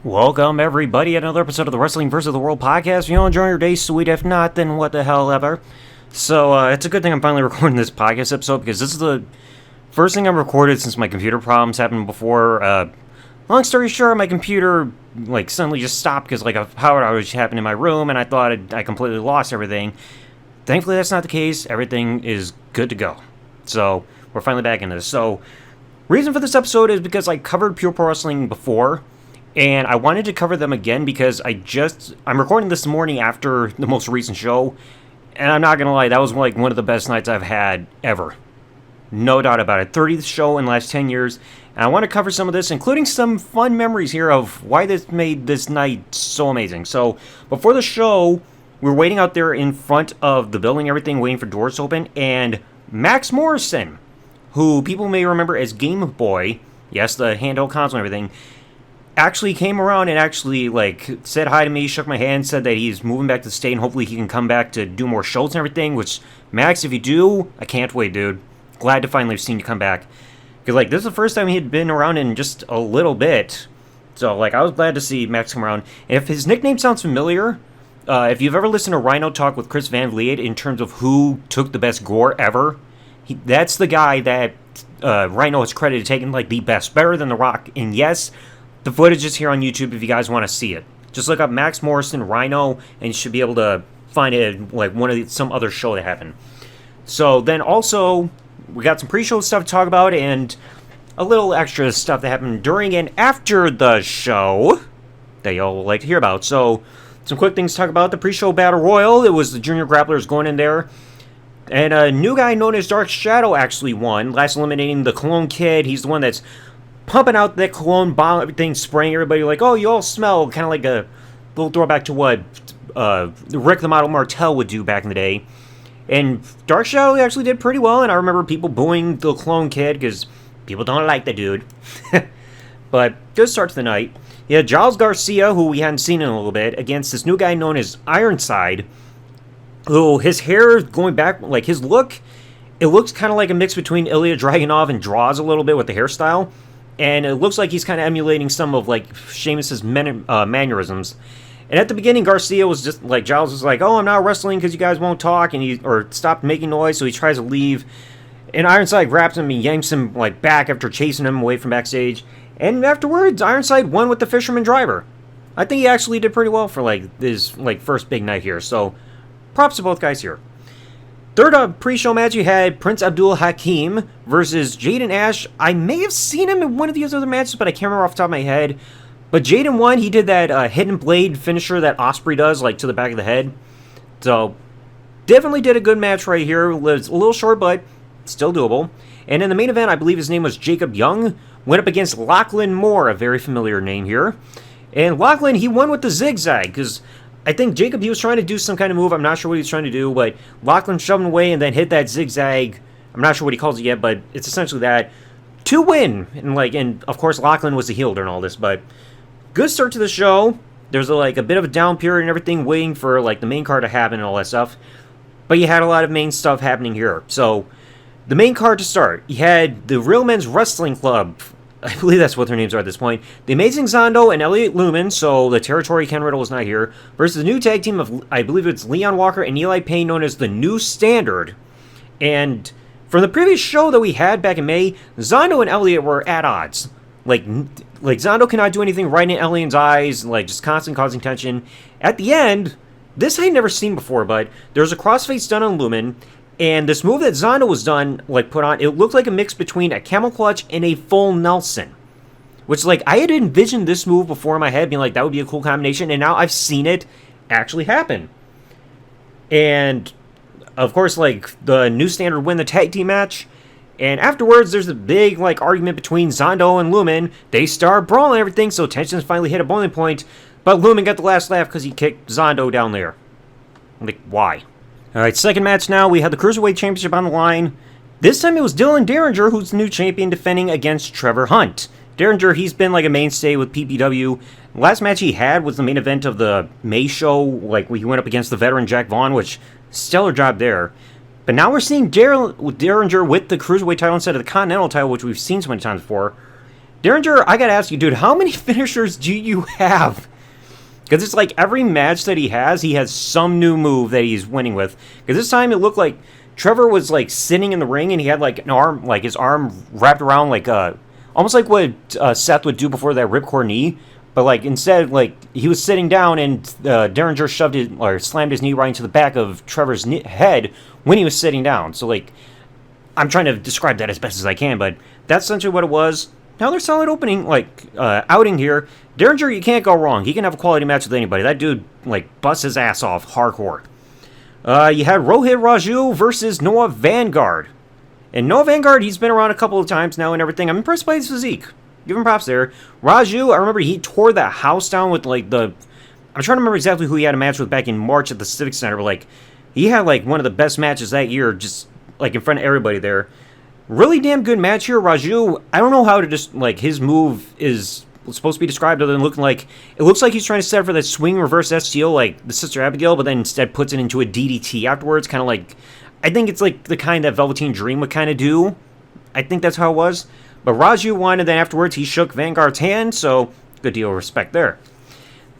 Welcome, everybody, to another episode of the Wrestling vs. the World podcast. If you all enjoy your day, sweet. If not, then what the hell ever. So, it's a good thing I'm finally recording this podcast episode, because this is the first thing I've recorded since my computer problems happened before. Long story short, my computer, suddenly just stopped because, a power outage happened in my room, and I thought I completely lost everything. Thankfully, that's not the case. Everything is good to go. So, we're finally back into this. So, reason for this episode is because I covered Pure Pro Wrestling before, and I wanted to cover them again because I'm recording this morning after the most recent show, and I'm not going to lie, that was one of the best nights I've had ever. No doubt about it. 30th show in the last 10 years, and I want to cover some of this, including some fun memories here of why this made this night so amazing. So, before the show, we were waiting out there in front of the building, everything, waiting for doors to open, and Max Morrison, who people may remember as Game Boy, yes, the handheld console and everything, actually came around and actually, said hi to me, shook my hand, said that he's moving back to the state and hopefully he can come back to do more shows and everything, which, Max, if you do, I can't wait, dude. Glad to finally have seen you come back. Because, this is the first time he had been around in just a little bit. So, I was glad to see Max come around. And if his nickname sounds familiar, if you've ever listened to Rhino talk with Chris Van Vliet in terms of who took the best gore ever, that's the guy that Rhino has credited taking, the best, better than The Rock. And yes, the footage is here on YouTube if you guys want to see it. Just look up Max Morrison, Rhino, and you should be able to find it some other show that happened. So then also, we got some pre-show stuff to talk about and a little extra stuff that happened during and after the show that y'all will like to hear about. So, some quick things to talk about. The pre-show Battle Royal, it was the Junior Grapplers going in there. And a new guy known as Dark Shadow actually won, last eliminating the Cologne Kid. He's the one that's pumping out that cologne bomb, everything, spraying everybody oh, you all smell, kind of like a little throwback to what Rick the Model Martel would do back in the day. And Dark Shadow actually did pretty well, and I remember people booing the Clone Kid because people don't like the dude. But good start to the night. You had Giles Garcia, who we hadn't seen in a little bit, against this new guy known as Ironside, who his hair going back, his look, it looks kind of like a mix between Ilya Dragunov and Draws a little bit with the hairstyle. And it looks like he's kind of emulating some of, Sheamus's mannerisms. And at the beginning, Garcia was just, Giles was oh, I'm not wrestling because you guys won't talk, or stopped making noise, so he tries to leave. And Ironside grabs him and yanks him, back after chasing him away from backstage. And afterwards, Ironside won with the Fisherman Driver. I think he actually did pretty well for, his, first big night here. So, props to both guys here. Third pre-show match, you had Prince Abdul Hakim versus Jaden Ash. I may have seen him in one of these other matches, but I can't remember off the top of my head. But Jaden won. He did that hidden blade finisher that Osprey does, to the back of the head. So, definitely did a good match right here. It was a little short, but still doable. And in the main event, I believe his name was Jacob Young, went up against Lachlan Moore, a very familiar name here. And Lachlan, he won with the zigzag, because I think Jacob, he was trying to do some kind of move. I'm not sure what he was trying to do, but Lachlan shoved him away and then hit that zigzag. I'm not sure what he calls it yet, but it's essentially that to win. And of course, Lachlan was the heel during all this, but good start to the show. There's a bit of a down period and everything, waiting for the main card to happen and all that stuff. But you had a lot of main stuff happening here. So, the main card to start, you had the Real Men's Wrestling Club. I believe that's what their names are at this point. The Amazing Zondo and Elliot Lumen, so the Territory Ken Riddle is not here, versus the new tag team of, I believe it's Leon Walker and Eli Payne, known as the New Standard. And from the previous show that we had back in May, Zondo and Elliot were at odds. Zondo cannot do anything right in Elliot's eyes, just constant causing tension. At the end, this I had never seen before, but there's a crossface done on Lumen, and this move that Zondo was done, put on, it looked like a mix between a camel clutch and a full Nelson. Which, I had envisioned this move before in my head, being that would be a cool combination, and now I've seen it actually happen. And, of course, the New Standard win the tag team match, and afterwards, there's a big, argument between Zondo and Lumen. They start brawling and everything, so tensions finally hit a boiling point, but Lumen got the last laugh because he kicked Zondo down there. Why? Alright, second match now. We had the Cruiserweight Championship on the line. This time it was Dylan Derringer, who's the new champion, defending against Trevor Hunt. Derringer, he's been a mainstay with PPW. The last match he had was the main event of the May show, where he went up against the veteran Jack Vaughn, which, stellar job there. But now we're seeing Derringer with the Cruiserweight title instead of the Continental title, which we've seen so many times before. Derringer, I gotta ask you, dude, how many finishers do you have? Because it's like every match that he has some new move that he's winning with. Because this time it looked like Trevor was like sitting in the ring and he had like an arm, like his arm wrapped around like almost like what Seth would do before that ripcord knee. But like instead, like he was sitting down and Derringer shoved it or slammed his knee right into the back of Trevor's head when he was sitting down. So like, I'm trying to describe that as best as I can, but that's essentially what it was. Another solid opening, like outing here. Derringer, you can't go wrong. He can have a quality match with anybody. That dude like busts his ass off hardcore. You had Rohit Raju versus Noah Vanguard. And Noah Vanguard, he's been around a couple of times now and everything. I'm impressed by his physique. Give him props there. Raju, I remember he tore that house down with like I'm trying to remember exactly who he had a match with back in March at the Civic Center, but like he had like one of the best matches that year, just like in front of everybody there. Really damn good match here. Raju, I don't know how to just like his move is supposed to be described other than looking like it looks like he's trying to set for that swing reverse STO like the Sister Abigail, but then instead puts it into a DDT afterwards, kind of like I think it's like the kind that Velveteen Dream would kind of do. I think that's how it was. But Raju won, and then afterwards he shook Vanguard's hand, so good deal of respect there.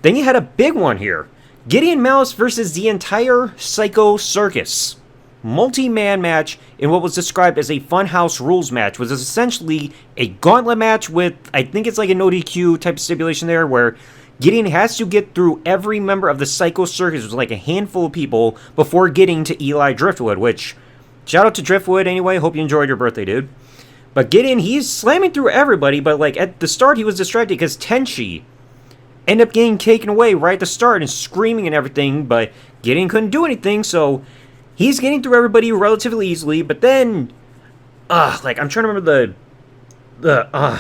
Then you had a big one here. Gideon Malice versus the entire Psycho Circus. Multi-man match in what was described as a Funhouse Rules match, was essentially a gauntlet match with, I think it's like a no DQ type of stipulation there, where Gideon has to get through every member of the Psycho Circus, which was like a handful of people, before getting to Eli Driftwood, which, shout out to Driftwood anyway, hope you enjoyed your birthday, dude. But Gideon, he's slamming through everybody, but like at the start he was distracted because Tenchi ended up getting taken away right at the start and screaming and everything, but Gideon couldn't do anything, so he's getting through everybody relatively easily, but then, like I'm trying to remember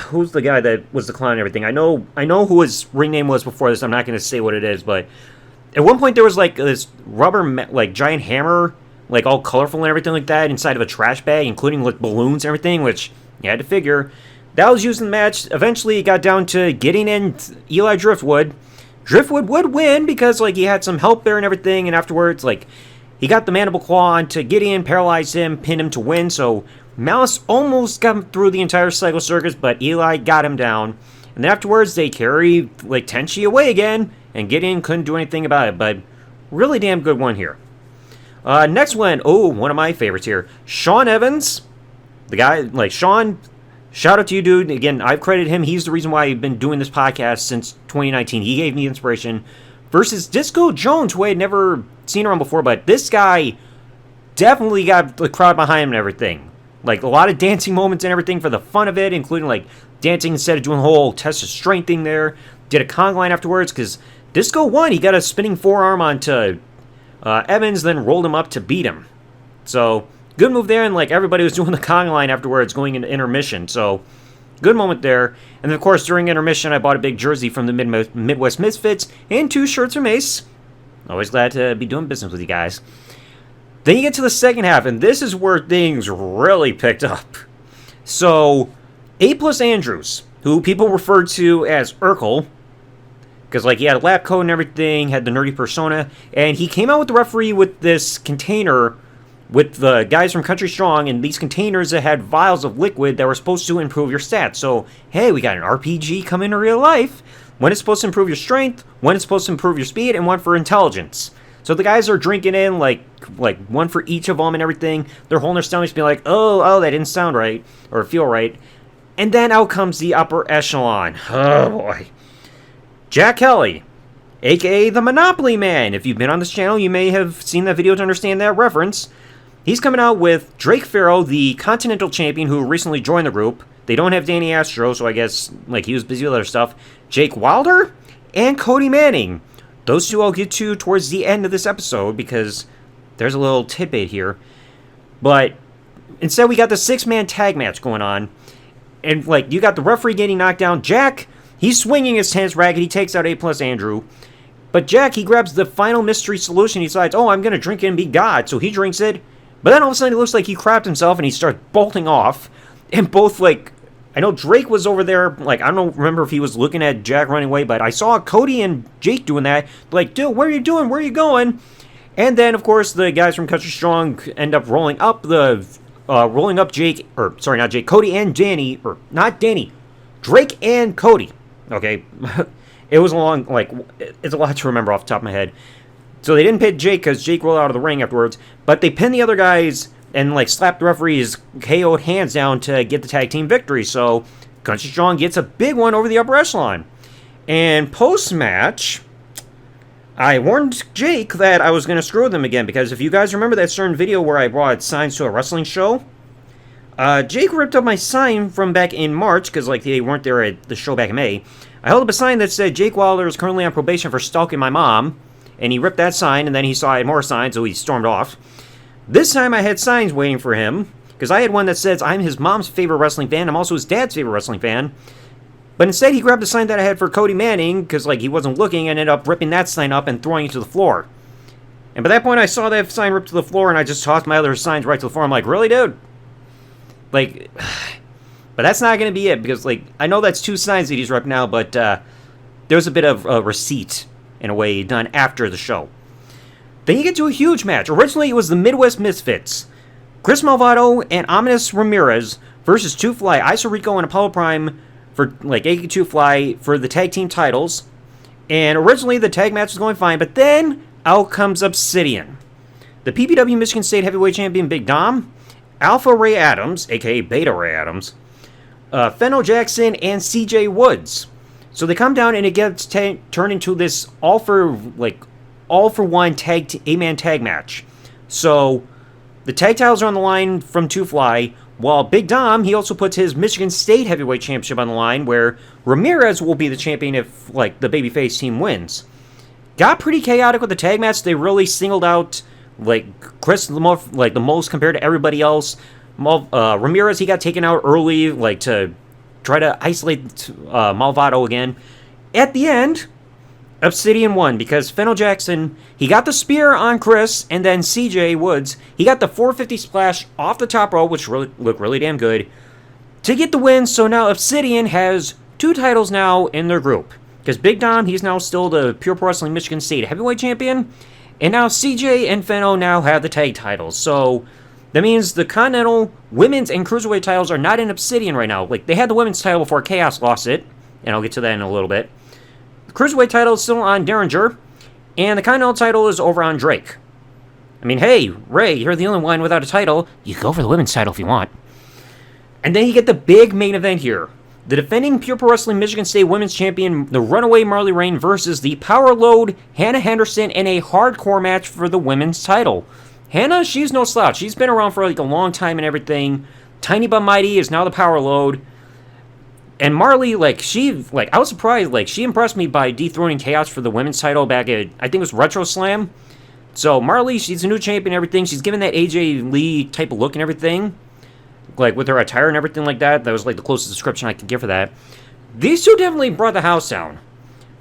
who's the guy that was the clown and everything. I know who his ring name was before this. I'm not going to say what it is, but at one point there was like this rubber like giant hammer, like all colorful and everything like that, inside of a trash bag, including like balloons and everything, which you had to figure. That was used in the match. Eventually, it got down to Gideon and Eli Driftwood. Driftwood would win because like he had some help there and everything, and afterwards, like he got the mandible claw onto Gideon, paralyzed him, pinned him to win. So Malice almost got him through the entire Psycho Circus, but Eli got him down. And then afterwards, they carried like Tenchi away again, and Gideon couldn't do anything about it. But really damn good one here. Next one, one of my favorites here. Sean Evans, the guy, like Sean, shout out to you, dude. Again, I've credited him. He's the reason why I've been doing this podcast since 2019. He gave me inspiration. Versus Disco Jones, who I had never seen around before, but this guy definitely got the crowd behind him and everything. Like, a lot of dancing moments and everything for the fun of it, including, like, dancing instead of doing the whole test of strength thing there. Did a Kong line afterwards, because Disco won. He got a spinning forearm onto Evans, then rolled him up to beat him. So, good move there, and, like, everybody was doing the Kong line afterwards, going into intermission. So, good moment there. And then, of course, during intermission, I bought a big jersey from the Midwest Misfits and 2 shirts from Ace. Always glad to be doing business with you guys. Then you get to the second half, and this is where things really picked up. So, A+ Andrews, who people refer to as Urkel, because like he had a lab coat and everything, had the nerdy persona, and he came out with the referee with this container with the guys from Country Strong, and these containers that had vials of liquid that were supposed to improve your stats. So, hey, we got an RPG coming to real life. One is supposed to improve your strength, one is supposed to improve your speed, and one for intelligence. So the guys are drinking in, like one for each of them and everything. They're holding their stomachs, being like, oh, that didn't sound right, or feel right. And then out comes the upper echelon. Oh, boy. Jack Kelly, a.k.a. the Monopoly Man. If you've been on this channel, you may have seen that video to understand that reference. He's coming out with Drake Farrow, the Continental Champion, who recently joined the group. They don't have Danny Astro, so I guess like he was busy with other stuff. Jake Wilder and Cody Manning. Those two I'll get to towards the end of this episode because there's a little tidbit here. But instead, we got the 6-man tag match going on. And like you got the referee getting knocked down. Jack, he's swinging his tennis racket. He takes out A+ Andrew. But Jack, he grabs the final mystery solution. He decides, I'm going to drink it and be God. So he drinks it. But then all of a sudden, it looks like he crapped himself and he starts bolting off. And both, like, I know Drake was over there. Like, I don't remember if he was looking at Jack running away, but I saw Cody and Jake doing that. Like, dude, what are you doing? Where are you going? And then, of course, the guys from Country Strong end up rolling up Cody and Danny, or not Danny, Drake and Cody. Okay, it was a long, like, it's a lot to remember off the top of my head. So they didn't pin Jake because Jake rolled out of the ring afterwards, but they pinned the other guys and, like, slapped the referee's KO'd hands down to get the tag team victory. So Country Strong gets a big one over the upper echelon. And post-match, I warned Jake that I was going to screw them again, because if you guys remember that certain video where I brought signs to a wrestling show, Jake ripped up my sign from back in March, because, like, they weren't there at the show back in May. I held up a sign that said, Jake Wilder is currently on probation for stalking my mom, and he ripped that sign, and then he saw I had more signs, so he stormed off. This time I had signs waiting for him, because I had one that says, I'm his mom's favorite wrestling fan, I'm also his dad's favorite wrestling fan. But instead, he grabbed the sign that I had for Cody Manning, because, like, he wasn't looking, and ended up ripping that sign up and throwing it to the floor. And by that point, I saw that sign ripped to the floor, and I just tossed my other signs right to the floor. I'm like, really, dude? Like, but that's not going to be it, because, like, I know that's 2 signs that he's ripped now, but there's a bit of a receipt, in a way, done after the show. Then you get to a huge match. Originally, it was the Midwest Misfits. Chris Malvado and Ominous Ramirez versus Two Fly, Isorico, and Apollo Prime for, like, AK2 Fly for the tag team titles. And originally, the tag match was going fine, but then out comes Obsidian. The PPW Michigan State Heavyweight Champion Big Dom, Alpha Ray Adams, aka Beta Ray Adams, Fenno Jackson, and CJ Woods. So they come down and it gets turned into this all-for-one tag 8-man tag match. So the tag titles are on the line from Two Fly, while Big Dom, he also puts his Michigan State Heavyweight Championship on the line, where Ramirez will be the champion if, like, the babyface team wins. Got pretty chaotic with the tag match. They really singled out, like, Chris the most compared to everybody else. Ramirez, he got taken out early, like, to try to isolate Malvado again. At the end, Obsidian won, because Fennel Jackson, he got the spear on Chris, and then CJ Woods, he got the 450 splash off the top rope, which looked really damn good, to get the win. So now Obsidian has 2 titles now in their group, because Big Dom, he's now still the Pure Pro Wrestling Michigan State Heavyweight Champion, and now CJ and Fenno now have the tag titles. So that means the Continental Women's and Cruiserweight titles are not in Obsidian right now. Like, they had the Women's title before Chaos lost it, and I'll get to that in a little bit. The Cruiserweight title is still on Derringer, and the Continental title is over on Drake. I mean, hey, Ray, you're the only one without a title. You can go for the Women's title if you want. And then you get the big main event here. The defending Pure Pro Wrestling Michigan State Women's Champion, the Runaway Marley Rain, versus the Power Load Hannah Henderson in a hardcore match for the Women's title. Hannah, she's no slouch. She's been around for, like, a long time and everything. Tiny but mighty is now the Power Load. And Marley, like, I was surprised, like, she impressed me by dethroning Chaos for the Women's title back at, I think it was Retro Slam. So Marley, she's a new champion and everything. She's given that AJ Lee type of look and everything. Like, with her attire and everything like that. That was, like, the closest description I could give for that. These two definitely brought the house down.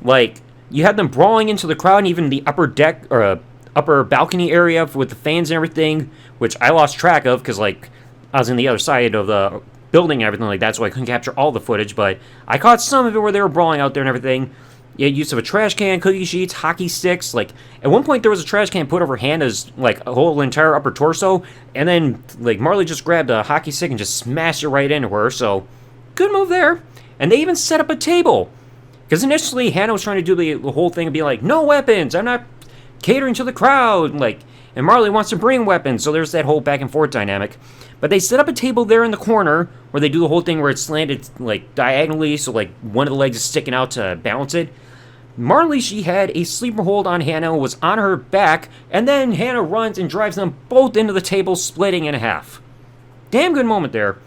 Like, you had them brawling into the crowd, and even the upper deck, or upper balcony area with the fans and everything, which I lost track of, because, like, I was on the other side of the building and everything like that, so I couldn't capture all the footage, but I caught some of it where they were brawling out there and everything. You had use of a trash can, cookie sheets, hockey sticks. Like, at one point there was a trash can put over Hannah's, like, a whole entire upper torso, and then, like, Marley just grabbed a hockey stick and just smashed it right into her, so good move there. And they even set up a table, because initially Hannah was trying to do the whole thing and be like, no weapons, I'm not catering to the crowd, like, and Marley wants to bring weapons, so there's that whole back and forth dynamic. But they set up a table there in the corner where they do the whole thing where it's slanted, like, diagonally, so, like, one of the legs is sticking out to balance it. Marley, she had a sleeper hold on Hannah, was on her back, and then Hannah runs and drives them both into the table, splitting in half. Damn good moment there.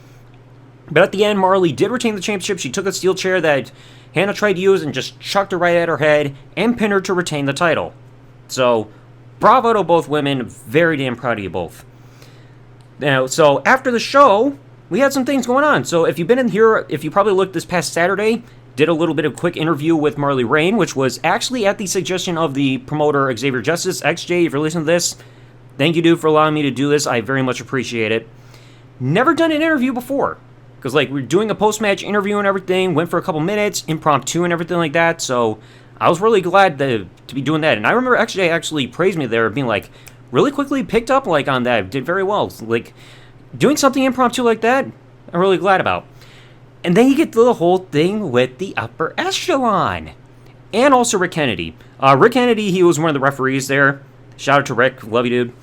But at the end, Marley did retain the championship. She took a steel chair that Hannah tried to use and just chucked her right at her head and pinned her to retain the title. So, bravo to both women. Very damn proud of you both. Now, so after the show, we had some things going on. So if you've been in here, if you probably looked this past Saturday, did a little bit of quick interview with Marley Rain, which was actually at the suggestion of the promoter Xavier Justice. XJ, if you're listening to this, thank you, dude, for allowing me to do this. I very much appreciate it. Never done an interview before. Because, like, we're doing a post-match interview and everything, went for a couple minutes, impromptu and everything like that, so I was really glad to be doing that. And I remember XJ actually praised me there, being like, really quickly picked up, like, on that, did very well. Like, doing something impromptu like that, I'm really glad about. And then you get the whole thing with the upper echelon. And also Rick Kennedy. Rick Kennedy, he was one of the referees there. Shout out to Rick. Love you, dude.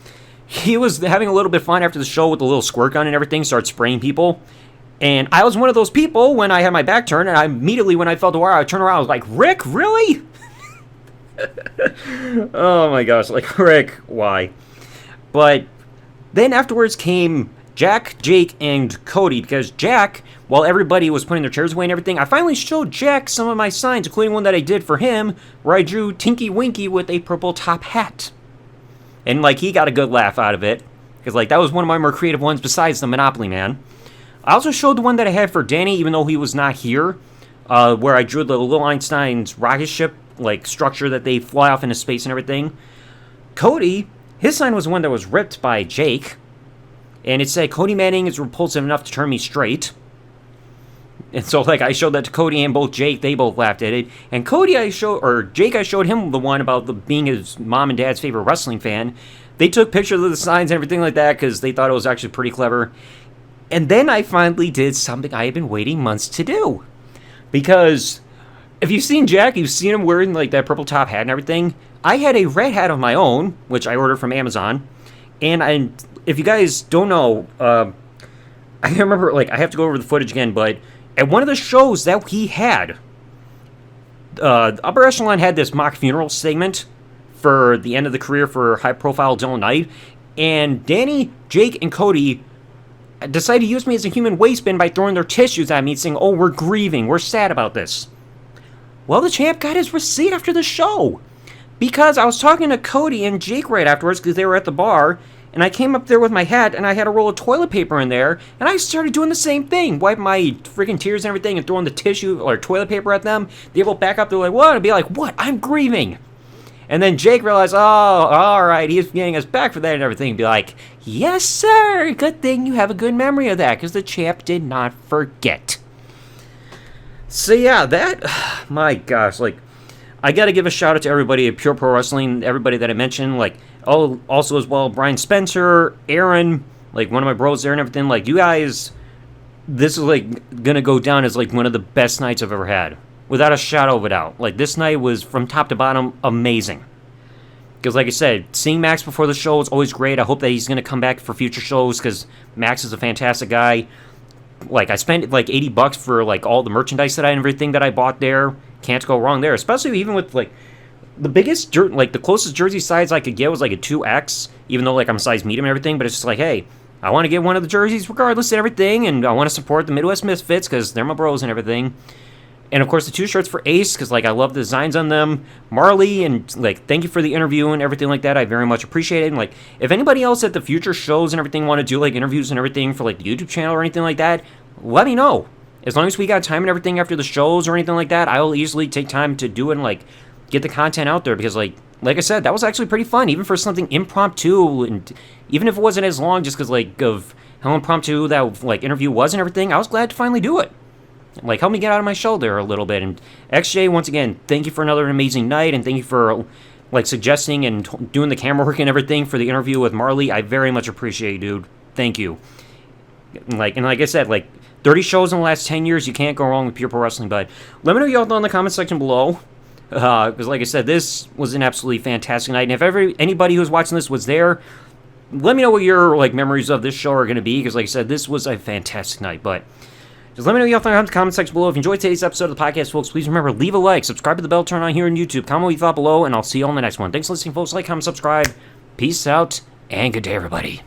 He was having a little bit of fun after the show with the little squirt gun and everything, started spraying people. And I was one of those people when I had my back turned, and I immediately, when I felt the wire, I turned around, I was like, Rick, really? Oh my gosh, like, Rick, why? But then afterwards came Jack, Jake, and Cody, because Jack, while everybody was putting their chairs away and everything, I finally showed Jack some of my signs, including one that I did for him, where I drew Tinky Winky with a purple top hat. And, like, he got a good laugh out of it, because, like, that was one of my more creative ones besides the Monopoly Man. I also showed the one that I had for Danny, even though he was not here, where I drew the little Einstein's rocket ship, like, structure that they fly off into space and everything. Cody, his sign was the one that was ripped by Jake, and it said, Cody Manning is repulsive enough to turn me straight. And so, like, I showed that to Cody and both Jake, they both laughed at it. And Jake, I showed him the one about being his mom and dad's favorite wrestling fan. They took pictures of the signs and everything like that, because they thought it was actually pretty clever. And then I finally did something I had been waiting months to do. Because if you've seen Jack, you've seen him wearing like that purple top hat and everything. I had a red hat of my own, which I ordered from Amazon. And if you guys don't know, I remember, like, I have to go over the footage again, but at one of the shows that he had, Upper Echelon had this mock funeral segment for the end of the career for high-profile Dylan Knight. And Danny, Jake, and Cody decided to use me as a human waste bin by throwing their tissues at me saying, oh, we're grieving, we're sad about this. Well, the champ got his receipt after the show. Because I was talking to Cody and Jake right afterwards because they were at the bar, and I came up there with my hat and I had a roll of toilet paper in there, and I started doing the same thing, wiping my freaking tears and everything and throwing the tissue or toilet paper at them. They will back up, they're like, what? I'd be like, what? I'm grieving. And then Jake realized, oh, alright, he's getting us back for that and everything. And be like, yes, sir, good thing you have a good memory of that, because the champ did not forget. So yeah, that, my gosh, like, I gotta give a shout out to everybody at Pure Pro Wrestling, everybody that I mentioned, like, oh, also as well, Brian Spencer, Aaron, like, one of my bros there and everything, like, you guys, this is, like, gonna go down as, like, one of the best nights I've ever had. Without a shadow of a doubt. Like, this night was, from top to bottom, amazing. Because, like I said, seeing Max before the show is always great. I hope that he's going to come back for future shows, because Max is a fantastic guy. Like, I spent, like, $80 for, like, all the merchandise that I and everything that I bought there. Can't go wrong there. Especially even with, like, the biggest, like, the closest jersey size I could get was, like, a 2X. Even though, like, I'm a size medium and everything. But it's just like, hey, I want to get one of the jerseys regardless of everything. And I want to support the Midwest Misfits, because they're my bros and everything. And, of course, the 2 shirts for Ace, because, like, I love the designs on them. Marley, and, like, thank you for the interview and everything like that. I very much appreciate it. And, like, if anybody else at the future shows and everything want to do, like, interviews and everything for, like, the YouTube channel or anything like that, let me know. As long as we got time and everything after the shows or anything like that, I'll easily take time to do it and, like, get the content out there. Because, like I said, that was actually pretty fun, even for something impromptu. And even if it wasn't as long, just because, like, of how impromptu that, like, interview was and everything, I was glad to finally do it. Like, help me get out of my shell there a little bit. And XJ, once again, thank you for another amazing night, and thank you for, like, suggesting and doing the camera work and everything for the interview with Marley. I very much appreciate you, dude. Thank you. Like I said, like, 30 shows in the last 10 years, you can't go wrong with Pure Pro Wrestling. But let me know y'all in the comment section below. Because, like I said, this was an absolutely fantastic night. And if anybody who's watching this was there, let me know what your, like, memories of this show are going to be. Because, like I said, this was a fantastic night. But just let me know y'all in the comment section below. If you enjoyed today's episode of the podcast, folks, please remember, leave a like, subscribe to the bell, turn on here on YouTube, comment what you thought below, and I'll see you all in the next one. Thanks for listening, folks. Like, comment, subscribe. Peace out, and good day, everybody.